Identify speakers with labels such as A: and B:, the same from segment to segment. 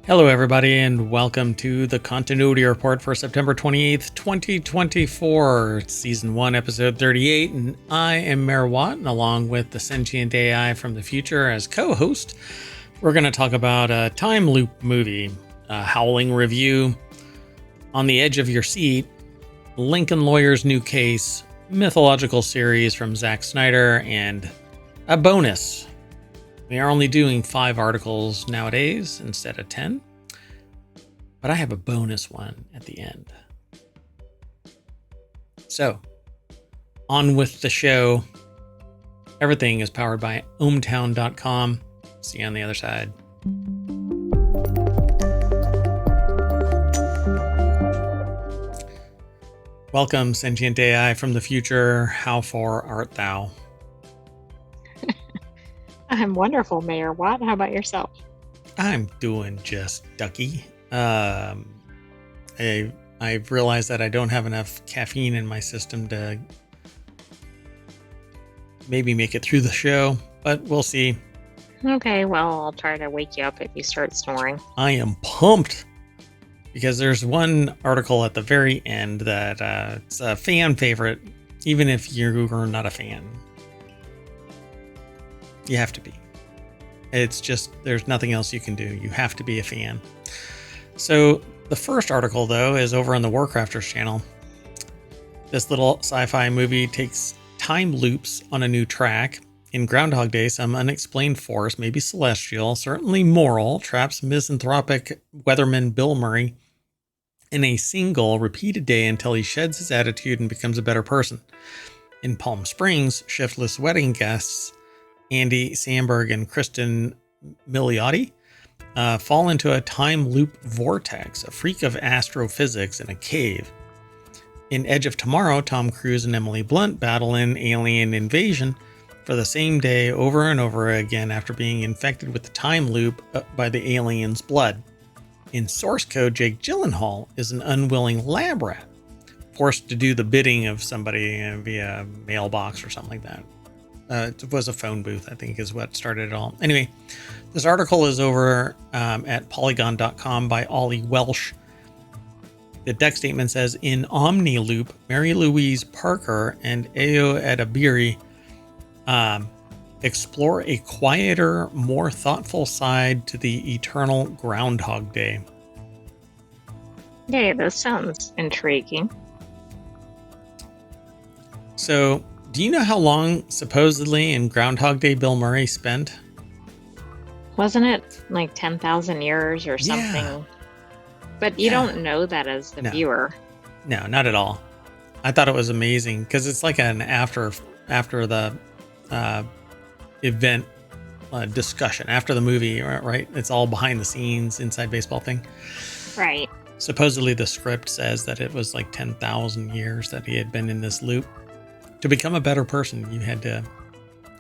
A: Hello, everybody, and welcome to the Continuity Report for September 28th, 2024, Season 1, Episode 38. And I am Mayor Watt, and along with the sentient AI from the future as co-host, we're going to talk about a time loop movie, a Howling review, On the Edge of Your Seat, Lincoln Lawyer's New Case, Mythological series from Zack Snyder, and a bonus. We are only doing 5 articles nowadays instead of 10, but I have a bonus one at the end. So, on with the show. Everything is powered by ohmtown.com. See you on the other side. Welcome, sentient AI from the future. How far art thou?
B: I'm wonderful, Mayor Watt. How about yourself?
A: I'm doing just ducky. I've realized that I don't have enough caffeine in my system to maybe make it through the show, but we'll see.
B: Okay, well, I'll try to wake you up if you start snoring.
A: I am pumped because there's one article at the very end that it's a fan favorite, even if you're not a fan. You have to be. It's just, there's nothing else you can do. You have to be a fan. So the first article, though, is over on the Warcrafters channel. This little sci-fi movie takes time loops on a new track. In Groundhog Day, some unexplained force, maybe celestial, certainly moral, traps misanthropic weatherman Bill Murray in a single repeated day until he sheds his attitude and becomes a better person. In Palm Springs, shiftless wedding guests Andy Samberg and Kristen Milioti fall into a time loop vortex, a freak of astrophysics in a cave. In Edge of Tomorrow, Tom Cruise and Emily Blunt battle an alien invasion for the same day over and over again after being infected with the time loop by the alien's blood. In Source Code, Jake Gyllenhaal is an unwilling lab rat, forced to do the bidding of somebody via mailbox or something like that. It was a phone booth, I think, is what started it all. Anyway, this article is over at polygon.com by Ollie Welsh. The deck statement says, in Omniloop, Mary Louise Parker and Ayo Edebiri explore a quieter, more thoughtful side to the eternal Groundhog Day.
B: Yeah, this sounds intriguing.
A: So, do you know how long, supposedly, in Groundhog Day Bill Murray spent?
B: Wasn't it like 10,000 years or something?
A: Yeah.
B: But you don't know that as the viewer.
A: No, not at all. I thought it was amazing because it's like an after the event discussion, after the movie, right? It's all behind the scenes, inside baseball thing.
B: Right.
A: Supposedly the script says that it was like 10,000 years that he had been in this loop. To become a better person, you had to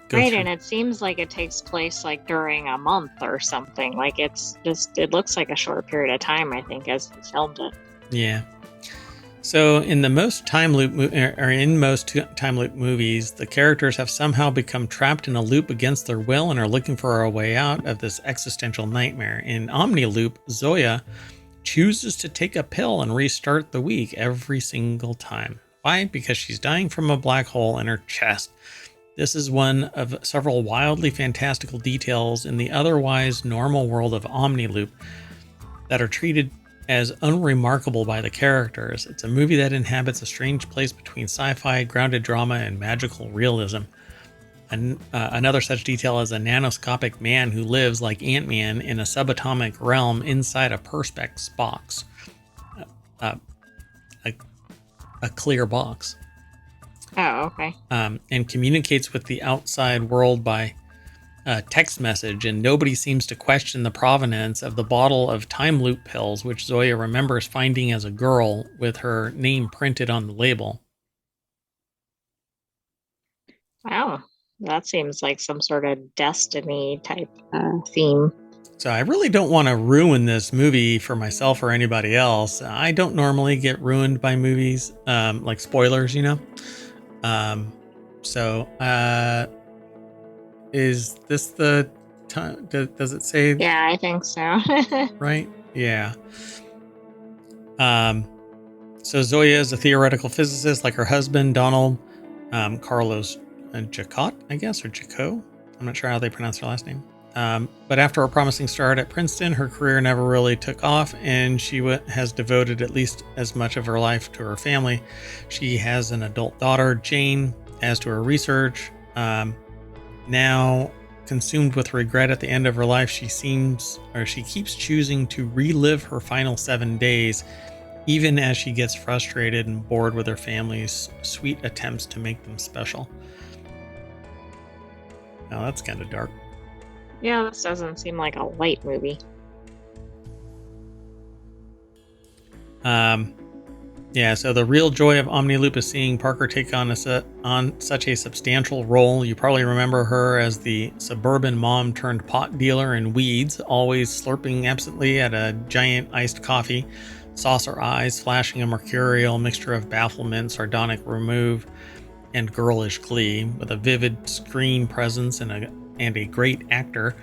A: go
B: right,
A: through.
B: and it seems like it takes place like during a month or something. Like it's just, it looks like a short period of time, I think, as they filmed it.
A: Yeah. So in most time loop movies, the characters have somehow become trapped in a loop against their will and are looking for a way out of this existential nightmare. In Omniloop, Zoya chooses to take a pill and restart the week every single time. Why? Because she's dying from a black hole in her chest. This is one of several wildly fantastical details in the otherwise normal world of Omniloop that are treated as unremarkable by the characters. It's a movie that inhabits a strange place between sci-fi, grounded drama, and magical realism. Another such detail is a nanoscopic man who lives like Ant-Man in a subatomic realm inside a perspex box. A clear box.
B: Oh, okay.
A: And communicates with the outside world by text message, and nobody seems to question the provenance of the bottle of time loop pills, which Zoya remembers finding as a girl with her name printed on the label.
B: Wow, that seems like some sort of destiny type theme.
A: So I really don't want to ruin this movie for myself or anybody else. I don't normally get ruined by movies, like spoilers, you know? So is this the time? Does it say?
B: Yeah, I think so.
A: Right? Yeah. So Zoya is a theoretical physicist like her husband, Donald Carlos Jacot, I guess, or Jaco. I'm not sure how they pronounce her last name. But after a promising start at Princeton, her career never really took off, and she has devoted at least as much of her life to her family. She has an adult daughter, Jane, as to her research. Now consumed with regret at the end of her life, she keeps choosing to relive her final 7 days, even as she gets frustrated and bored with her family's sweet attempts to make them special. Now that's kind of dark.
B: Yeah, this doesn't seem like a light movie.
A: Yeah, so the real joy of Omniloop is seeing Parker take on such a substantial role. You probably remember her as the suburban mom turned pot dealer in Weeds, always slurping absently at a giant iced coffee, saucer eyes flashing a mercurial mixture of bafflement, sardonic remove, and girlish glee, with a vivid screen presence and a great actor.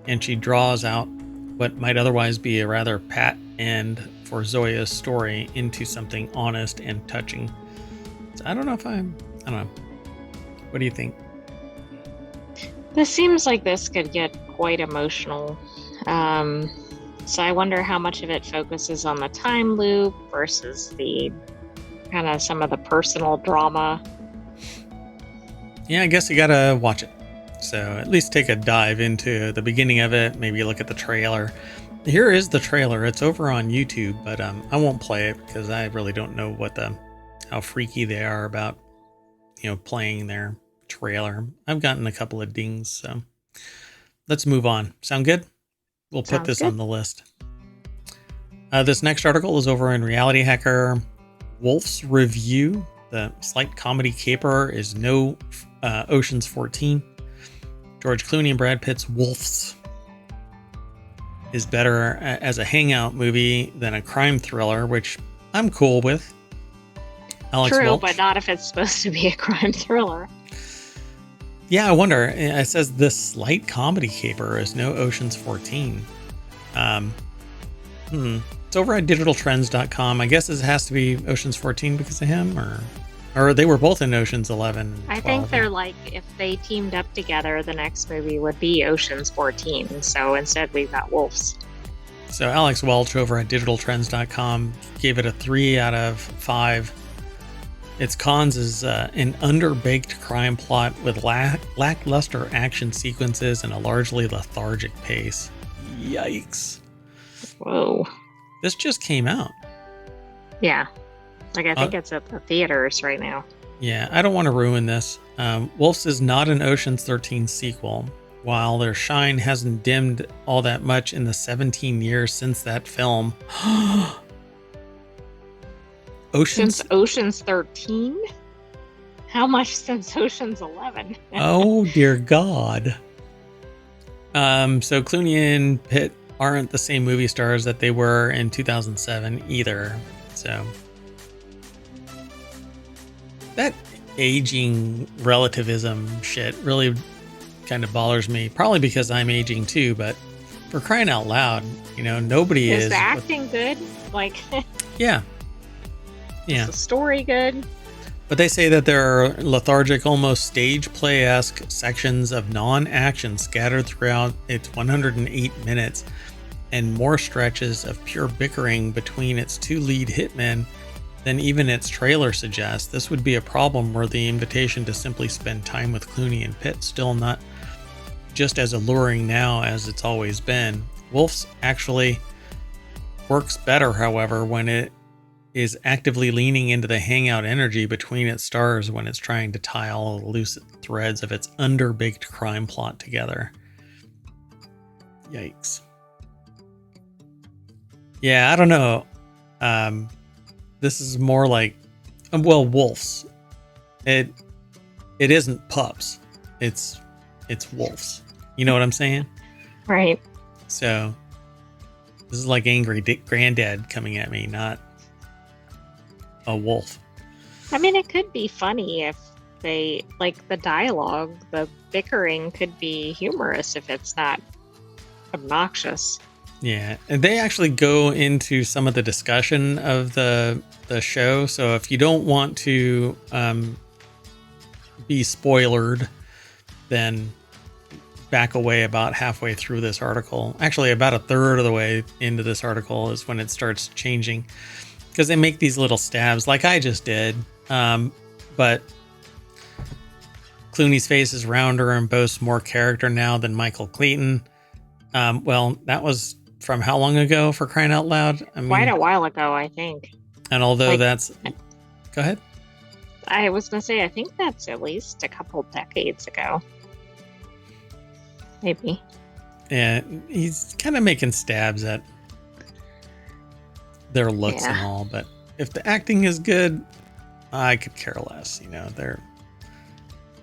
A: And she draws out what might otherwise be a rather pat end for Zoya's story into something honest and touching. So I don't know. What do you think?
B: This seems like this could get quite emotional. So I wonder how much of it focuses on the time loop versus the kind of some of the personal drama.
A: Yeah, I guess you gotta watch it. So at least take a dive into the beginning of it. Maybe look at the trailer. Here is the trailer. It's over on YouTube, but I won't play it because I really don't know how freaky they are about, playing their trailer. I've gotten a couple of dings, so let's move on. Sound good? We'll put this on the list. This next article is over in Reality Hacker Wolf's Review. The slight comedy caper is no Ocean's 14. George Clooney and Brad Pitt's Wolves is better as a hangout movie than a crime thriller, which I'm cool with. Alex
B: True,
A: Welch.
B: but not if it's supposed to be a crime thriller.
A: Yeah, I wonder. It says this slight comedy caper is no Ocean's 14. It's over at digitaltrends.com. I guess it has to be Ocean's 14 because of him, or they were both in Ocean's 11 and 12.
B: I think they're like, if they teamed up together, the next movie would be Ocean's 14. So instead, we've got Wolves.
A: So Alex Welch over at digitaltrends.com gave it a 3 out of 5. Its cons is an underbaked crime plot with lackluster action sequences and a largely lethargic pace. Yikes.
B: Whoa.
A: This just came out.
B: Yeah. Like, I think it's at the theaters right now.
A: Yeah, I don't want to ruin this. Wolves is not an Ocean's 13 sequel. While their shine hasn't dimmed all that much in the 17 years since that film.
B: Since Ocean's 13? How much since Ocean's 11?
A: Oh, dear God. So Clooney and Pitt aren't the same movie stars that they were in 2007 either. So that aging relativism shit really kind of bothers me. Probably because I'm aging too, but for crying out loud, nobody is.
B: Is the acting good? Like,
A: yeah. Yeah.
B: Is the story good?
A: But they say that there are lethargic, almost stage play-esque sections of non-action scattered throughout its 108 minutes, and more stretches of pure bickering between its two lead hitmen than even its trailer suggests. This would be a problem were the invitation to simply spend time with Clooney and Pitt still not just as alluring now as it's always been. Wolf's actually works better, however, when it is actively leaning into the hangout energy between its stars when it's trying to tie all the loose threads of its underbaked crime plot together. Yikes. Yeah, I don't know. This is more like, wolves. It isn't pups. It's wolves. You know what I'm saying?
B: Right.
A: So this is like angry granddad coming at me, not a wolf.
B: I mean, it could be funny if they, like, the dialogue, the bickering could be humorous if it's not obnoxious.
A: Yeah, and they actually go into some of the discussion of the show. So if you don't want to be spoilered, then back away about halfway through this article. Actually, about a third of the way into this article is when it starts changing, because they make these little stabs like I just did. But Clooney's face is rounder and boasts more character now than Michael Clayton. Well, that was from how long ago, for crying out loud? I mean,
B: Quite a while ago, I think.
A: And although that's... Go ahead.
B: I was going to say, I think that's at least a couple decades ago. Maybe.
A: Yeah, he's kind of making stabs at their looks and all, but if the acting is good, I could care less. You know,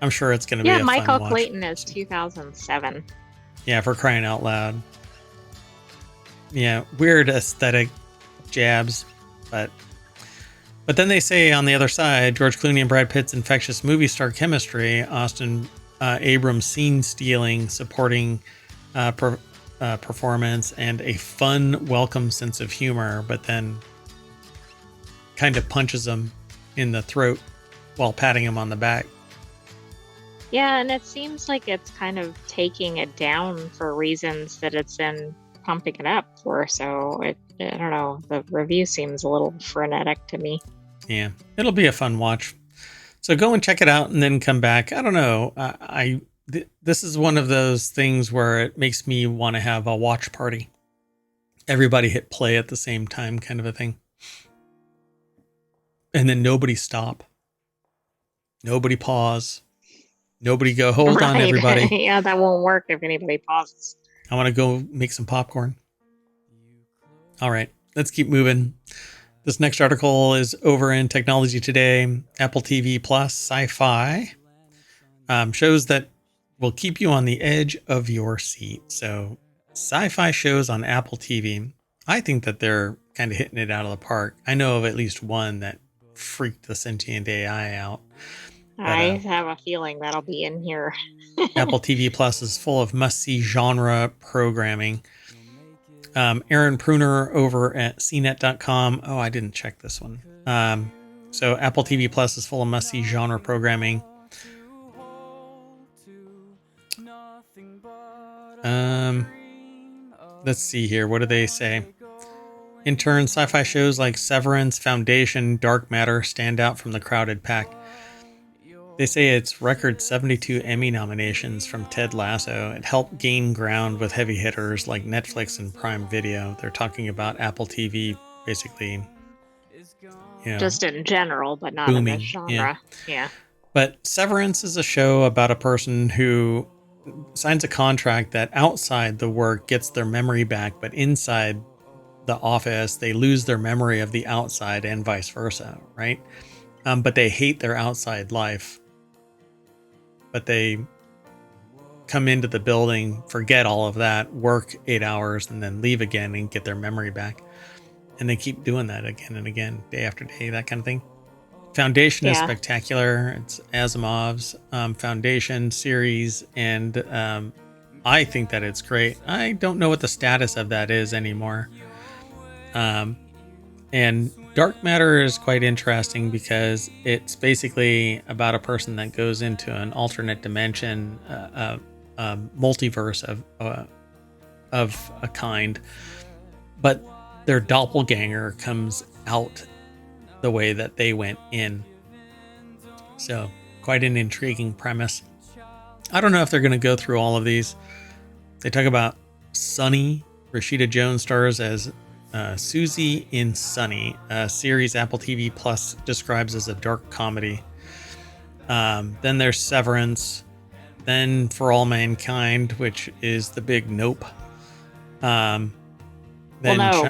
A: I'm sure it's going to be a fun watch.
B: Michael Clayton is 2007.
A: Yeah, for crying out loud. Yeah, weird aesthetic jabs, but then they say on the other side, George Clooney and Brad Pitt's infectious movie star chemistry, Austin Abrams' scene stealing, supporting performance, and a fun, welcome sense of humor, but then kind of punches him in the throat while patting him on the back.
B: Yeah, and it seems like it's kind of taking it down for reasons that it's been pumping it up for. So I don't know. The review seems a little frenetic to me.
A: Yeah, it'll be a fun watch. So go and check it out and then come back. I don't know. This is one of those things where it makes me want to have a watch party. Everybody hit play at the same time, kind of a thing. And then nobody stop. Nobody pause. Nobody go, hold on, everybody.
B: Yeah, that won't work if anybody pauses.
A: I want to go make some popcorn. All right, let's keep moving. This next article is over in Technology Today. Apple TV Plus Sci-Fi shows that will keep you on the edge of your seat. So sci-fi shows on Apple TV, I think that they're kind of hitting it out of the park. I know of at least one that freaked the sentient AI out. But,
B: I have a feeling that'll be in here.
A: Apple TV Plus is full of must-see genre programming. Aaron Pruner over at cnet.com. Oh, I didn't check this one. So Apple TV Plus is full of must-see genre programming. Let's see here. What do they say? In turn, sci-fi shows like Severance, Foundation, Dark Matter stand out from the crowded pack. They say it's record 72 Emmy nominations from Ted Lasso. It helped gain ground with heavy hitters like Netflix and Prime Video. They're talking about Apple TV, basically,
B: just in general, but not
A: booming
B: in this genre. Yeah.
A: But Severance is a show about a person who signs a contract that outside the work gets their memory back, but inside the office, they lose their memory of the outside and vice versa, right? But they hate their outside life. But they come into the building, forget all of that, work 8 hours, and then leave again and get their memory back. And they keep doing that again and again, day after day, that kind of thing. Foundation is spectacular. It's Asimov's Foundation series, and I think that it's great. I don't know what the status of that is anymore. And Dark Matter is quite interesting because it's basically about a person that goes into an alternate dimension, multiverse of a kind, but their doppelganger comes out the way that they went in. So quite an intriguing premise. I don't know if they're going to go through all of these. They talk about s1e. Rashida Jones stars as Susie in s1e, a series Apple TV Plus describes as a dark comedy. Then there's Severance. Then For All Mankind, which is the big nope.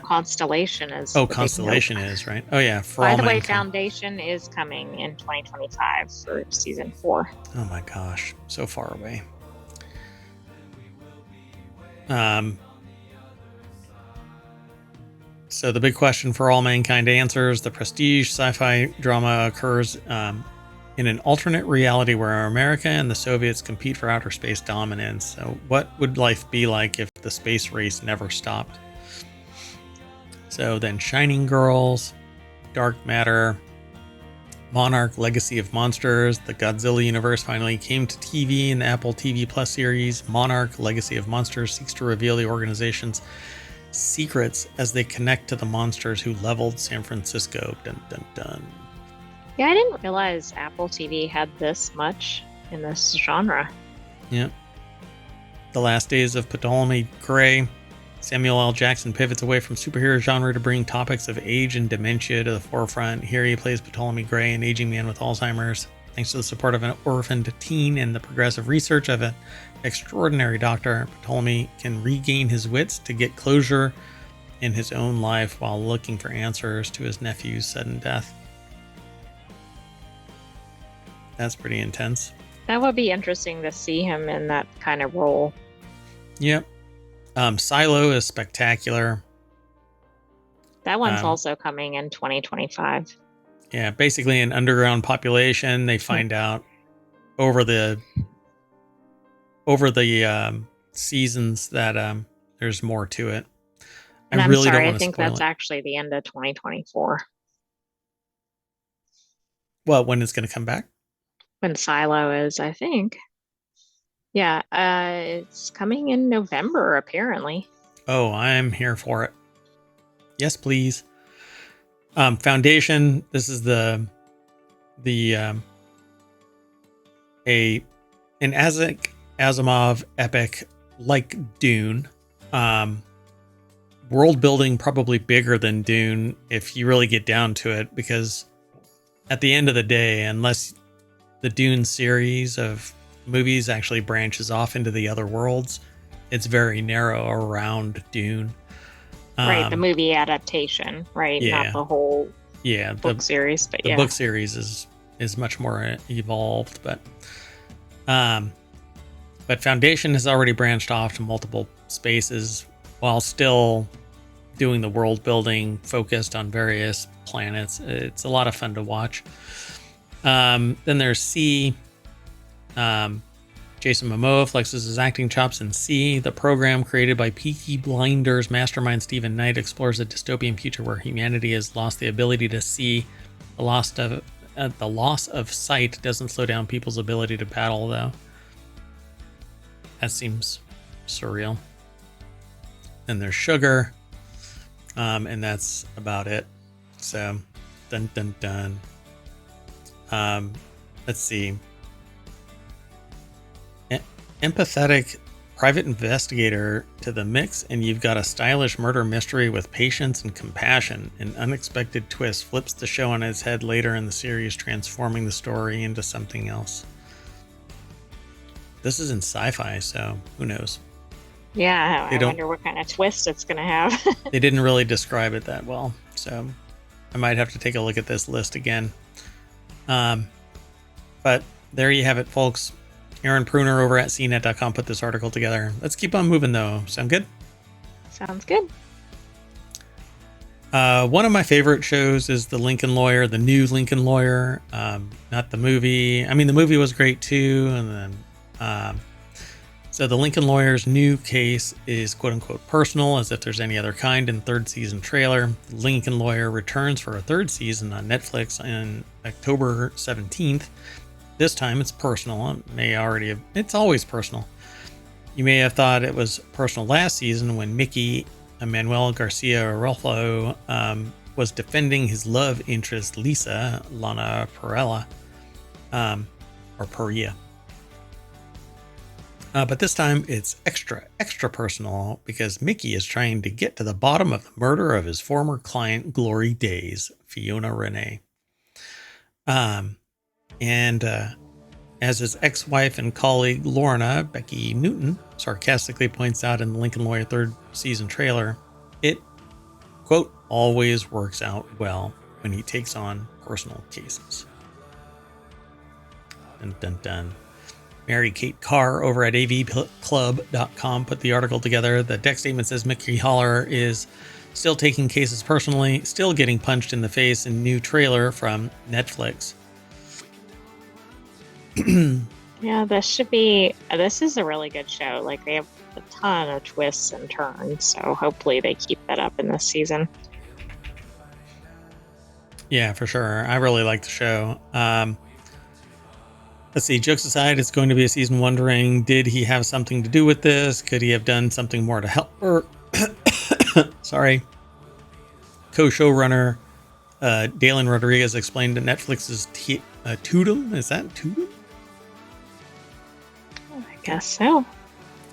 B: Constellation is.
A: Oh, Constellation is, right? Oh, yeah.
B: By the way, Foundation is coming in 2025 for season 4.
A: Oh my gosh. So far away. So the big question For All Mankind answers, the prestige sci-fi drama occurs in an alternate reality where America and the Soviets compete for outer space dominance. So what would life be like if the space race never stopped? So then Shining Girls, Dark Matter, Monarch, Legacy of Monsters, the Godzilla universe finally came to TV in the Apple TV Plus series. Monarch, Legacy of Monsters seeks to reveal the organization's secrets as they connect to the monsters who leveled San Francisco. Dun dun dun.
B: Yeah, I didn't realize Apple TV had this much in this genre.
A: Yep. The Last Days of Ptolemy Gray. Samuel L. Jackson pivots away from superhero genre to bring topics of age and dementia to the forefront. Here he plays Ptolemy Gray, an aging man with Alzheimer's. Thanks to the support of an orphaned teen and the progressive research of an extraordinary doctor, Ptolemy can regain his wits to get closure in his own life while looking for answers to his nephew's sudden death. That's pretty intense.
B: That would be interesting to see him in that kind of role.
A: Yep. Silo is spectacular.
B: That one's also coming in 2025.
A: Yeah, basically an underground population. They find out over the seasons that there's more to it.
B: And I'm sorry, I think that's actually the end of 2024.
A: Well, when it's going to come back?
B: When Silo is, I think. Yeah, it's coming in November, apparently.
A: Oh, I'm here for it. Yes, please. Foundation. This is an Isaac Asimov epic like Dune. World building probably bigger than Dune if you really get down to it, because at the end of the day, unless the Dune series of movies actually branches off into the other worlds, it's very narrow around Dune.
B: Right, the movie adaptation, right?
A: Yeah.
B: Not the whole book series, but
A: the book series is much more evolved, but Foundation has already branched off to multiple spaces while still doing the world building focused on various planets. It's a lot of fun to watch. Then there's C. Jason Momoa flexes his acting chops in C. The program created by Peaky Blinders mastermind Stephen Knight explores a dystopian future where humanity has lost the ability to see. The loss of sight doesn't slow down people's ability to battle, though. That seems surreal. Then there's Sugar, and that's about it. So, dun dun dun. Let's see. Empathetic private investigator to the mix, and you've got a stylish murder mystery with patience and compassion. An unexpected twist flips the show on its head later in the series, transforming the story into something else. This is in sci-fi, so who knows?
B: Yeah, I wonder what kind of twist it's going to have.
A: They didn't really describe it that well, so I might have to take a look at this list again. But there you have it, folks. Aaron Pruner over at cnet.com put this article together. Let's keep on moving, though. Sound good?
B: Sounds good.
A: One of my favorite shows is The Lincoln Lawyer, the new Lincoln Lawyer, not the movie. I mean, the movie was great, too. And then, so The Lincoln Lawyer's new case is quote-unquote personal, as if there's any other kind in third season trailer. The Lincoln Lawyer returns for a third season on Netflix on October 17th. This time it's personal. It's always personal. You may have thought it was personal last season when Mickey Manuel Garcia Arroyo was defending his love interest Lisa Lana Perella, or Perea. But this time it's extra personal because Mickey is trying to get to the bottom of the murder of his former client Glory Days, Fiona Renee. And as his ex-wife and colleague Lorna, Becky Newton, sarcastically points out in the Lincoln Lawyer third season trailer, it, quote, always works out well when he takes on personal cases. Dun dun dun. Mary Kate Carr over at avclub.com put the article together. The deck statement says Mickey Haller is still taking cases personally, still getting punched in the face in new trailer from Netflix.
B: Yeah, this is a really good show. Like, they have a ton of twists and turns, so hopefully they keep that up in this season.
A: Yeah, for sure. I really like the show. Let's see, jokes aside, it's going to be a season wondering, did he have something to do with this? Could he have done something more to help her? Sorry. Co-showrunner Dalen Rodriguez explained to Netflix's Totem. Is that Totem?
B: I guess so.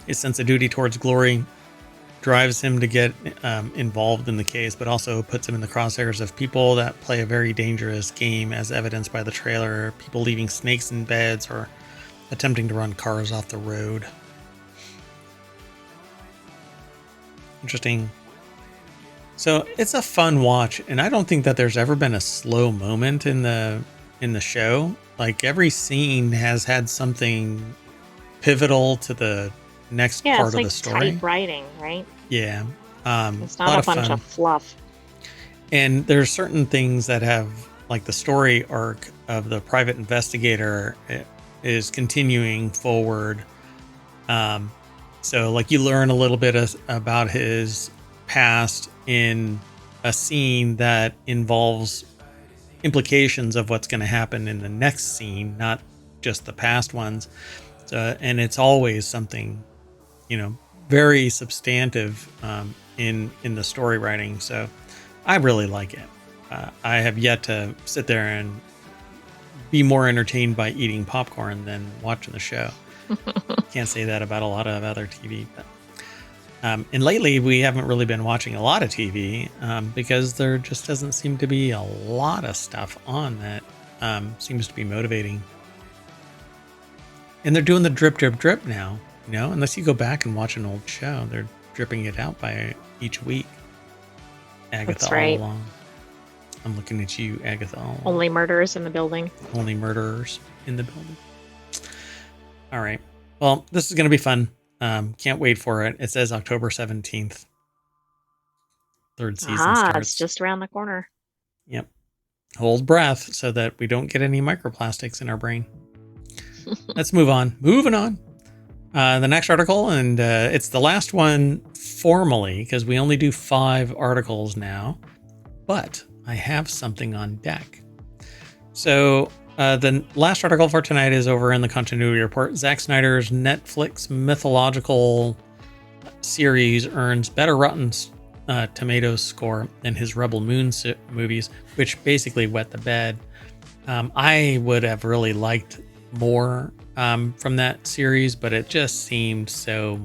A: His sense of duty towards glory drives him to get involved in the case, but also puts him in the crosshairs of people that play a very dangerous game, as evidenced by the trailer. People leaving snakes in beds or attempting to run cars off the road. Interesting. So it's a fun watch, and I don't think that there's ever been a slow moment in the show. Like, every scene has had something pivotal to the next part of the story.
B: Tight writing, right?
A: Yeah.
B: It's not a bunch of fluff.
A: And there's certain things that have, like, the story arc of the private investigator is continuing forward. So, like, you learn a little bit about his past in a scene that involves implications of what's going to happen in the next scene, not just the past ones. So, and it's always something, very substantive in the story writing. So I really like it. I have yet to sit there and be more entertained by eating popcorn than watching the show. Can't say that about a lot of other TV. But, and lately, we haven't really been watching a lot of TV because there just doesn't seem to be a lot of stuff on that seems to be motivating. And they're doing the drip, drip, drip now. Unless you go back and watch an old show, they're dripping it out by each week. Agatha,
B: that's right.
A: All along. I'm looking at you, Agatha. All
B: Only murderers in the building.
A: Only murderers in the building. All right. Well, this is going to be fun. Can't wait for it. It says October 17th. Third season starts.
B: It's just around the corner.
A: Yep. Hold breath so that we don't get any microplastics in our brain. Let's move on. Moving on. The next article, and it's the last one formally because we only do 5 articles now, but I have something on deck. So the last article for tonight is over in the continuity report. Zack Snyder's Netflix Mythological series earns better Rotten Tomatoes score than his Rebel Moon movies, which basically wet the bed. I would have really liked more from that series, but it just seemed so,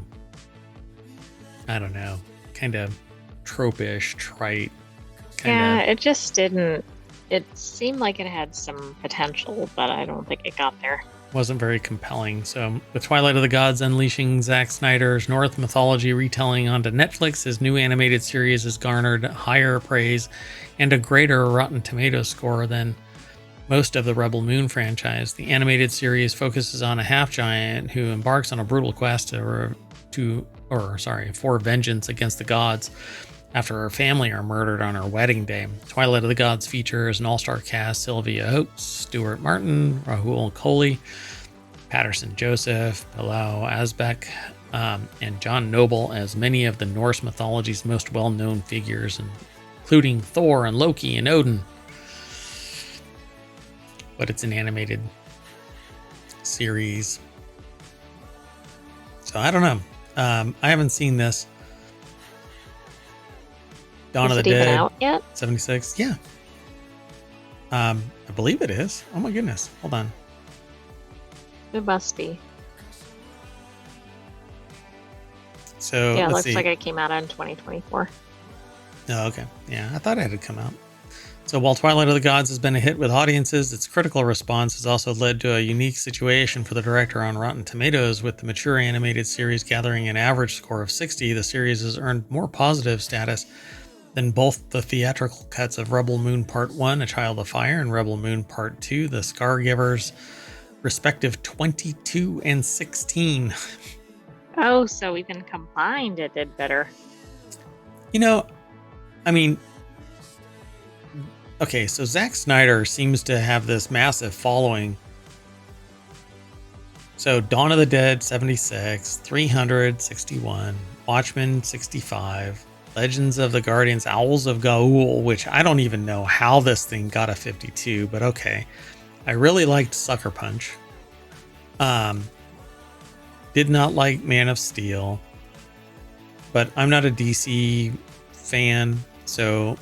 A: I don't know, kind of trope-ish, trite.
B: It just didn't. It seemed like it had some potential, but I don't think it got there.
A: Wasn't very compelling. So, with Twilight of the Gods unleashing Zack Snyder's Norse mythology retelling onto Netflix, his new animated series has garnered higher praise and a greater Rotten Tomatoes score than most of the Rebel Moon franchise. The animated series focuses on a half-giant who embarks on a brutal quest for vengeance against the gods after her family are murdered on her wedding day. Twilight of the Gods features an all-star cast: Sylvia Oates, Stuart Martin, Rahul Kohli, Patterson Joseph, Bilal Azbek, and John Noble as many of the Norse mythology's most well-known figures, including Thor and Loki and Odin. But it's an animated series. So I don't know. I haven't seen this. Dawn of the Dead. Is it even out
B: yet?
A: 76. Yeah. I believe it is. Oh my goodness. Hold on.
B: It must be.
A: So
B: yeah, it looks like it came out in 2024.
A: Oh, okay. Yeah, I thought it had come out. So while Twilight of the Gods has been a hit with audiences, its critical response has also led to a unique situation for the director on Rotten Tomatoes. With the mature animated series gathering an average score of 60, the series has earned more positive status than both the theatrical cuts of Rebel Moon Part 1, A Child of Fire, and Rebel Moon Part 2, The Scargivers, respective 22 and 16.
B: Oh, so even combined it did better.
A: I mean, okay, so Zack Snyder seems to have this massive following So Dawn of the Dead 76, 300 61, Watchmen 65, Legends of the Guardians, Owls of Gaul, which I don't even know how this thing got a 52, but okay. I really liked Sucker Punch. Did not like Man of Steel, but I'm not a DC fan, so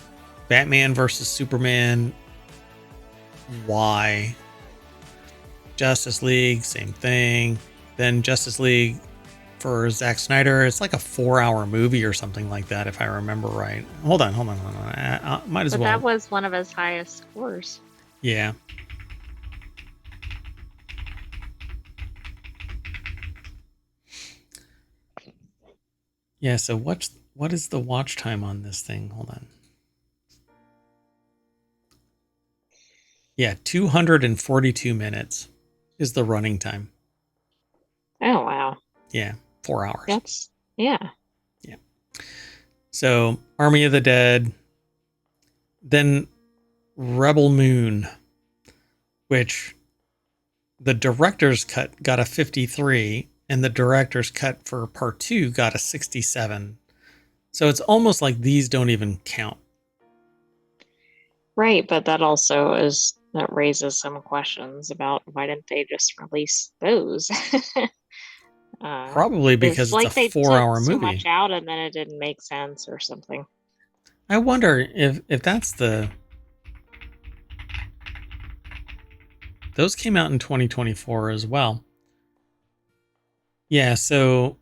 A: Batman versus Superman, why? Justice League, same thing. Then Justice League for Zack Snyder, it's like a 4-hour movie or something like that, if I remember right. Hold on. I might as
B: But
A: well.
B: that was one of his highest scores.
A: Yeah. Yeah, so what is the watch time on this thing? Hold on. Yeah, 242 minutes is the running time.
B: Oh, wow.
A: Yeah, 4 hours.
B: That's, yeah.
A: Yeah. So, Army of the Dead, then Rebel Moon, which the director's cut got a 53, and the director's cut for part 2 got a 67. So it's almost like these don't even count.
B: Right, but that raises some questions about why didn't they just release those?
A: Probably because it's a
B: they took
A: 4-hour
B: so
A: movie.
B: much out and then it didn't make sense or something.
A: I wonder if that's the... Those came out in 2024 as well. Yeah, so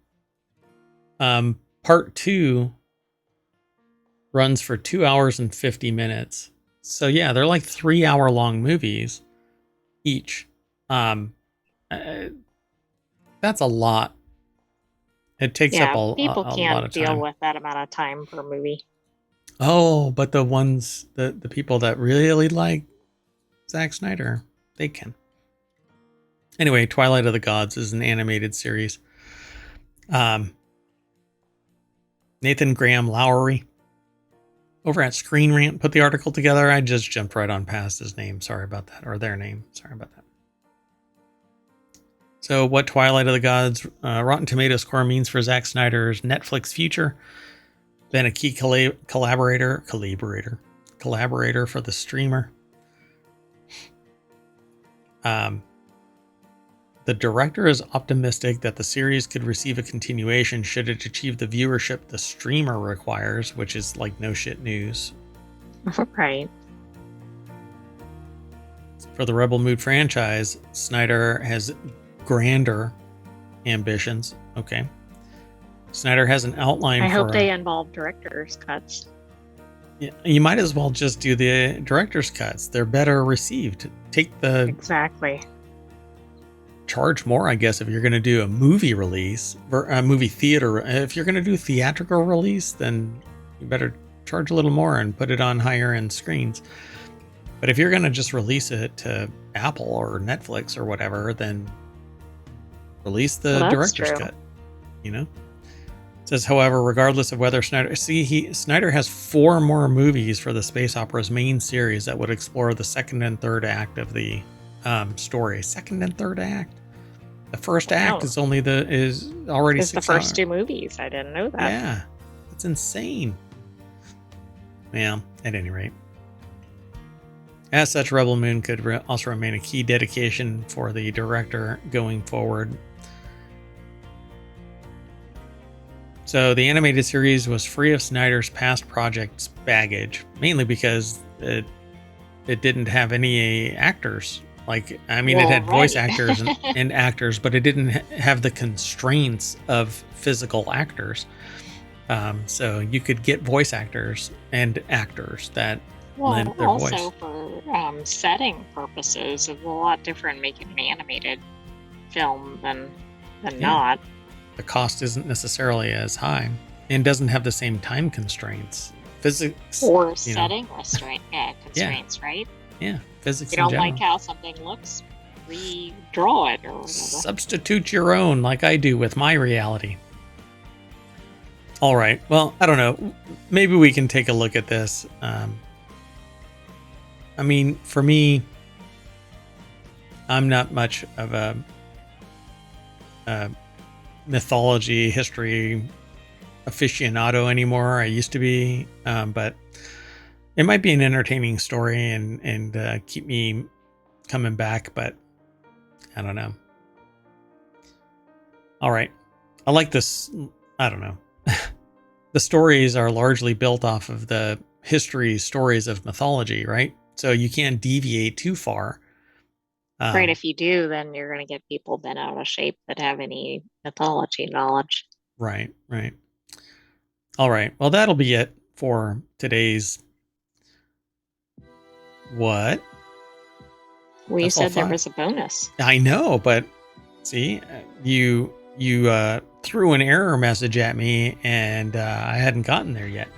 A: part 2 runs for 2 hours and 50 minutes. So yeah, they're like 3-hour long movies each. That's a lot. It takes up a
B: people
A: lot
B: can't
A: of
B: deal
A: time.
B: with that amount of time per movie.
A: Oh, but the people that really like Zack Snyder, they can. Anyway, Twilight of the Gods is an animated series. Nathan Graham Lowry over at Screen Rant put the article together. I just jumped right on past his name. Sorry about that. Or their name. Sorry about that. So what Twilight of the Gods Rotten Tomatoes score means for Zack Snyder's Netflix future. Been a key collaborator for the streamer. The director is optimistic that the series could receive a continuation should it achieve the viewership the streamer requires, which is like no shit news.
B: Right.
A: For the Rebel Moon franchise, Snyder has grander ambitions. Okay. Snyder has an outline
B: I hope they involve director's cuts.
A: Yeah, you might as well just do the director's cuts. They're better received.
B: Exactly.
A: Charge more, I guess, if you're going to do a movie release, a movie theater. If you're going to do theatrical release, then you better charge a little more and put it on higher end screens. But if you're going to just release it to Apple or Netflix or whatever, then release the director's cut. You know? It says, however, regardless of whether Snyder has 4 more movies for the space opera's main series that would explore the second and third act of the story. Second and third act. The first act is already
B: it's
A: 6
B: the first
A: hours.
B: 2 movies. I didn't know that.
A: Yeah, that's insane. Yeah, at any rate. As such, Rebel Moon could also remain a key dedication for the director going forward. So the animated series was free of Snyder's past projects baggage, mainly because it didn't have any actors. It had voice actors and actors, but it didn't have the constraints of physical actors. So you could get voice actors and actors that lend their voice.
B: Also for setting purposes, it's a lot different making an animated film than not.
A: The cost isn't necessarily as high and doesn't have the same time constraints. Physics
B: or setting constraints, right?
A: Yeah, physics.
B: If you don't like how something looks, redraw it or whatever.
A: Substitute your own, like I do with my reality. All right. Well, I don't know. Maybe we can take a look at this. For me, I'm not much of a a mythology, history aficionado anymore. I used to be, but it might be an entertaining story and keep me coming back, but I don't know. All right. I like this. I don't know. The stories are largely built off of the history stories of mythology, right? So you can't deviate too far.
B: Right, if you do, then you're going to get people bent out of shape that have any mythology knowledge.
A: Right, right. All right. Well, that'll be it for today's what?
B: We
A: That's all
B: said there
A: 5.
B: was a bonus.
A: I know, but see, you threw an error message at me, and I hadn't gotten there yet.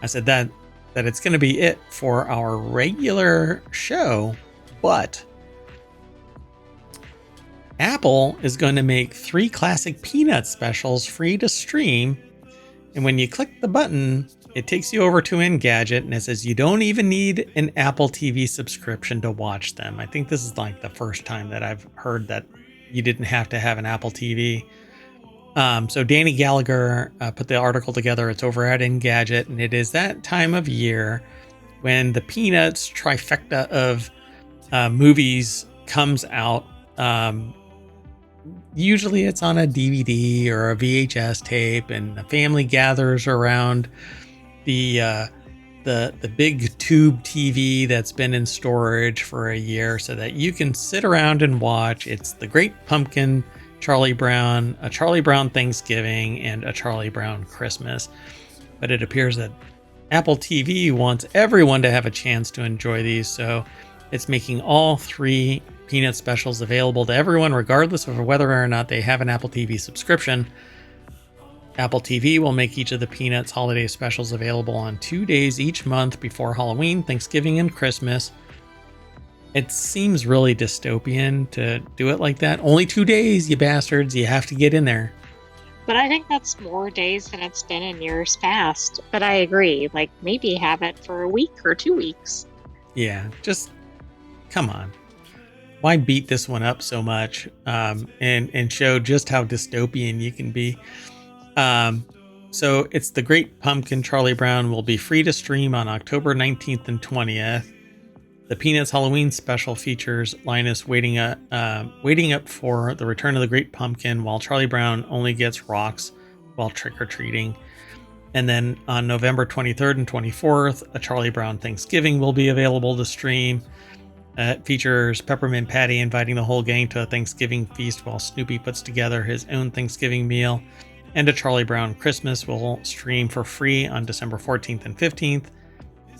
A: I said that it's going to be it for our regular show, but Apple is going to make 3 classic Peanut specials free to stream. And when you click the button, it takes you over to Engadget and it says you don't even need an Apple TV subscription to watch them. I think this is like the first time that I've heard that you didn't have to have an Apple TV. So Danny Gallagher put the article together. It's over at Engadget, and it is that time of year when the Peanuts trifecta of movies comes out. Usually it's on a DVD or a VHS tape, and the family gathers around the big tube TV that's been in storage for a year so that you can sit around and watch. It's The Great Pumpkin, Charlie Brown, a Charlie Brown Thanksgiving, and a Charlie Brown Christmas. But it appears that Apple TV wants everyone to have a chance to enjoy these, so it's making all 3 Peanut specials available to everyone, regardless of whether or not they have an Apple TV subscription. Apple TV will make each of the Peanuts holiday specials available on 2 days each month before Halloween, Thanksgiving, and Christmas. It seems really dystopian to do it like that. Only 2 days, you bastards. You have to get in there.
B: But I think that's more days than it's been in years past. But I agree. Like, maybe have it for a week or 2 weeks.
A: Yeah, just come on. Why beat this one up so much and show just how dystopian you can be? So it's The Great Pumpkin. Charlie Brown will be free to stream on October 19th and 20th. The Peanuts Halloween special features Linus waiting up for the return of the Great Pumpkin, while Charlie Brown only gets rocks while trick-or-treating. And then on November 23rd and 24th, a Charlie Brown Thanksgiving will be available to stream. It features Peppermint Patty inviting the whole gang to a Thanksgiving feast while Snoopy puts together his own Thanksgiving meal. And a Charlie Brown Christmas will stream for free on December 14th and 15th.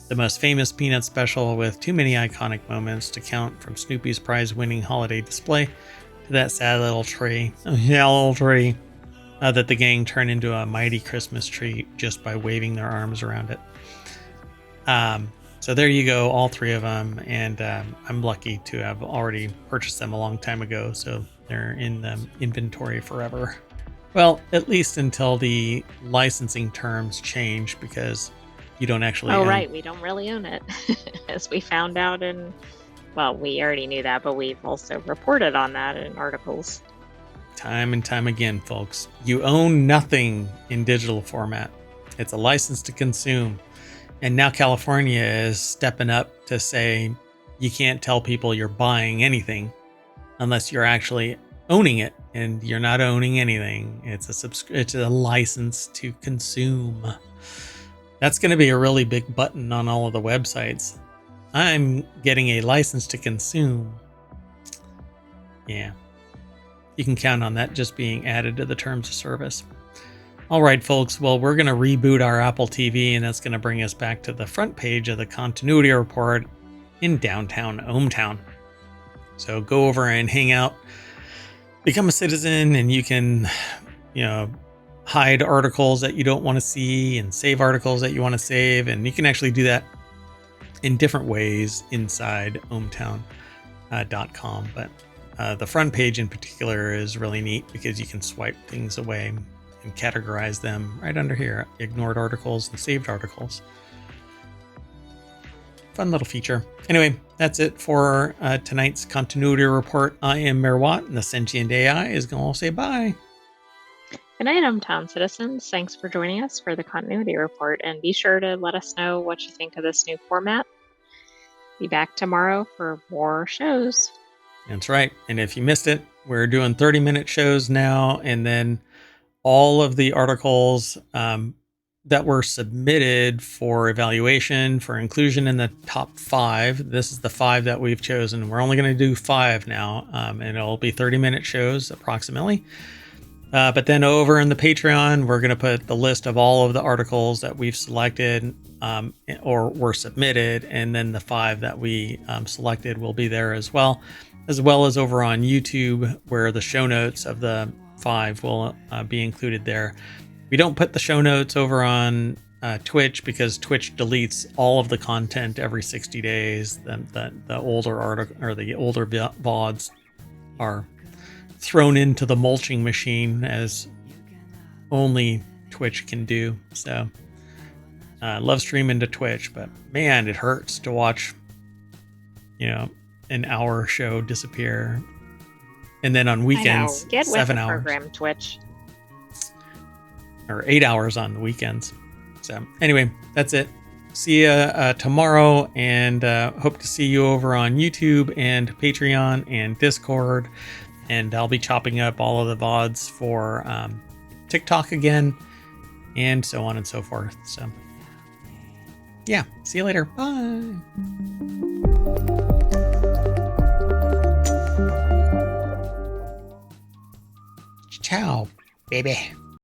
A: The most famous Peanut special with too many iconic moments to count, from Snoopy's prize-winning holiday display to that sad little tree, that the gang turn into a mighty Christmas tree just by waving their arms around it. So there you go, all 3 of them, and I'm lucky to have already purchased them a long time ago, so they're in the inventory forever. Well, at least until the licensing terms change, because you don't actually own.
B: Right, we don't really own it. As we found out well, we already knew that, but we've also reported on that in articles.
A: Time and time again, folks. You own nothing in digital format. It's a license to consume. And now California is stepping up to say you can't tell people you're buying anything unless you're actually owning it, and you're not owning anything. It's a license to consume. That's going to be a really big button on all of the websites. I'm getting a license to consume. Yeah. You can count on that just being added to the terms of service. All right, folks. Well, we're going to reboot our Apple TV, and that's going to bring us back to the front page of the continuity report in downtown ohmTown. So go over and hang out, become a citizen, and you can, hide articles that you don't want to see and save articles that you want to save. And you can actually do that in different ways inside ohmTown.com. But the front page in particular is really neat because you can swipe things away and categorize them right under here: ignored articles and saved articles. fun little feature. Anyway, that's it for tonight's continuity report. I am Merwat, and the sentient AI is going to say bye.
B: Good night, hometown citizens. Thanks for joining us for the continuity report, and be sure to let us know what you think of this new format. Be back tomorrow for more shows.
A: That's right. And if you missed it, we're doing 30-minute shows now, and then all of the articles that were submitted for evaluation for inclusion in the top 5. This is the 5 that we've chosen. We're only going to do 5 now, and it'll be 30-minute shows approximately. But then over in the Patreon, we're going to put the list of all of the articles that we've selected or were submitted, and then the 5 that we selected will be there as well as over on YouTube, where the show notes of the 5 will be included there. We don't put the show notes over on Twitch because Twitch deletes all of the content every 60 days. The older article or the older VODs are thrown into the mulching machine, as only Twitch can do. So love streaming to Twitch, but man, it hurts to watch, an hour show disappear. And then on weekends,
B: Get
A: 7
B: with the
A: hours.
B: program, Twitch.
A: Or 8 hours on the weekends. So anyway, that's it. See you tomorrow, and hope to see you over on YouTube and Patreon and Discord. And I'll be chopping up all of the VODs for TikTok again, and so on and so forth. So yeah, see you later. Bye. Ciao, baby.